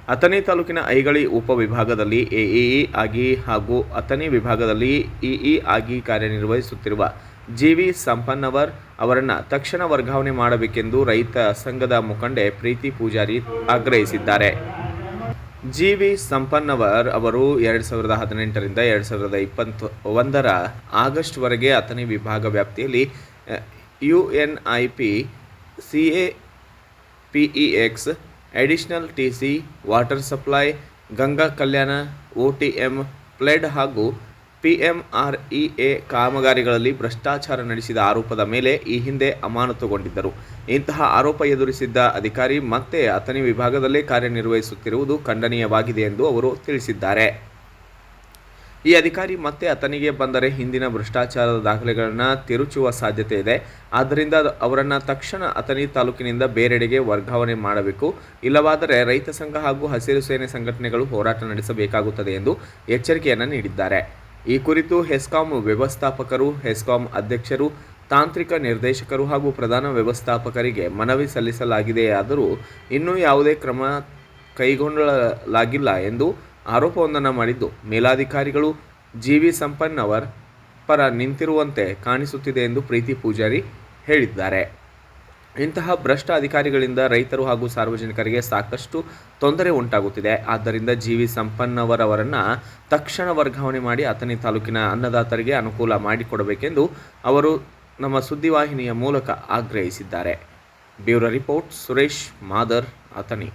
ಅಥಣಿ ತಾಲೂಕಿನ ಐಗಳಿ ಉಪವಿಭಾಗದಲ್ಲಿ ಎಇಇ ಆಗಿ ಹಾಗೂ ಅಥಣಿ ವಿಭಾಗದಲ್ಲಿ ಇಇ ಆಗಿ ಕಾರ್ಯನಿರ್ವಹಿಸುತ್ತಿರುವ ಜಿವಿ ಸಂಪನ್ನವರ್ ಅವರನ್ನು ತಕ್ಷಣ ವರ್ಗಾವಣೆ ಮಾಡಬೇಕೆಂದು ರೈತ ಸಂಘದ ಮುಖಂಡೆ ಪ್ರೀತಿ ಪೂಜಾರಿ ಆಗ್ರಹಿಸಿದ್ದಾರೆ. ಜಿವಿ ಸಂಪನ್ನವರ್ ಅವರು 2018ರಿಂದ 2021ರ ಆಗಸ್ಟ್ವರೆಗೆ ಅಥಣಿ ವಿಭಾಗ ವ್ಯಾಪ್ತಿಯಲ್ಲಿ UNIP, CAPEX, additional TC, water supply, Ganga Kalyana, OTM, ಪ್ಲೆಡ್ ಹಾಗೂ ಪಿಎಂಆರ್ಇಎ ಕಾಮಗಾರಿಗಳಲ್ಲಿ ಭ್ರಷ್ಟಾಚಾರ ನಡೆಸಿದ ಆರೋಪದ ಮೇಲೆ ಈ ಹಿಂದೆ ಅಮಾನತುಗೊಂಡಿದ್ದರು. ಇಂತಹ ಆರೋಪ ಎದುರಿಸಿದ್ದ ಅಧಿಕಾರಿ ಮತ್ತೆ ಅಥಣಿ ವಿಭಾಗದಲ್ಲೇ ಕಾರ್ಯನಿರ್ವಹಿಸುತ್ತಿರುವುದು ಖಂಡನೀಯವಾಗಿದೆ ಎಂದು ಅವರು ತಿಳಿಸಿದ್ದಾರೆ. ಈ ಅಧಿಕಾರಿ ಮತ್ತೆ ಅಥಣಿಗೆ ಬಂದರೆ ಹಿಂದಿನ ಭ್ರಷ್ಟಾಚಾರದ ದಾಖಲೆಗಳನ್ನು ತಿರುಚುವ ಸಾಧ್ಯತೆ ಇದೆ. ಆದ್ದರಿಂದ ಅವರನ್ನು ತಕ್ಷಣ ಅಥಣಿ ತಾಲೂಕಿನಿಂದ ಬೇರೆಡೆಗೆ ವರ್ಗಾವಣೆ ಮಾಡಬೇಕು. ಇಲ್ಲವಾದರೆ ರೈತ ಸಂಘ ಹಾಗೂ ಹಸಿರು ಸೇನೆ ಸಂಘಟನೆಗಳು ಹೋರಾಟ ನಡೆಸಬೇಕಾಗುತ್ತದೆ ಎಂದು ಎಚ್ಚರಿಕೆಯನ್ನು ನೀಡಿದ್ದಾರೆ. ಈ ಕುರಿತು ಹೆಸ್ಕಾಂ ವ್ಯವಸ್ಥಾಪಕರು, ಹೆಸ್ಕಾಂ ಅಧ್ಯಕ್ಷರು, ತಾಂತ್ರಿಕ ನಿರ್ದೇಶಕರು ಹಾಗೂ ಪ್ರಧಾನ ವ್ಯವಸ್ಥಾಪಕರಿಗೆ ಮನವಿ ಸಲ್ಲಿಸಲಾಗಿದೆಯಾದರೂ ಇನ್ನೂ ಯಾವುದೇ ಕ್ರಮ ಕೈಗೊಳ್ಳಲಾಗಿಲ್ಲ ಎಂದು ಆರೋಪವೊಂದನ್ನು ಮಾಡಿದ್ದು, ಮೇಲಾಧಿಕಾರಿಗಳು ಜಿವಿ ಸಂಪನ್ನವರ್ ಪರ ನಿಂತಿರುವಂತೆ ಕಾಣಿಸುತ್ತಿದೆ ಎಂದು ಪ್ರೀತಿ ಪೂಜಾರಿ ಹೇಳಿದ್ದಾರೆ. ಇಂತಹ ಭ್ರಷ್ಟ ಅಧಿಕಾರಿಗಳಿಂದ ರೈತರು ಹಾಗೂ ಸಾರ್ವಜನಿಕರಿಗೆ ಸಾಕಷ್ಟು ತೊಂದರೆ ಉಂಟಾಗುತ್ತಿದೆ. ಆದ್ದರಿಂದ ಜಿವಿ ಸಂಪನ್ನವರ್ ಅವರನ್ನು ತಕ್ಷಣ ವರ್ಗಾವಣೆ ಮಾಡಿ ಅಥಣಿ ತಾಲೂಕಿನ ಅನ್ನದಾತರಿಗೆ ಅನುಕೂಲ ಮಾಡಿಕೊಡಬೇಕೆಂದು ಅವರು ನಮ್ಮ ಸುದ್ದಿವಾಹಿನಿಯ ಮೂಲಕ ಆಗ್ರಹಿಸಿದ್ದಾರೆ. Bureau report, Suresh Madar, Athani.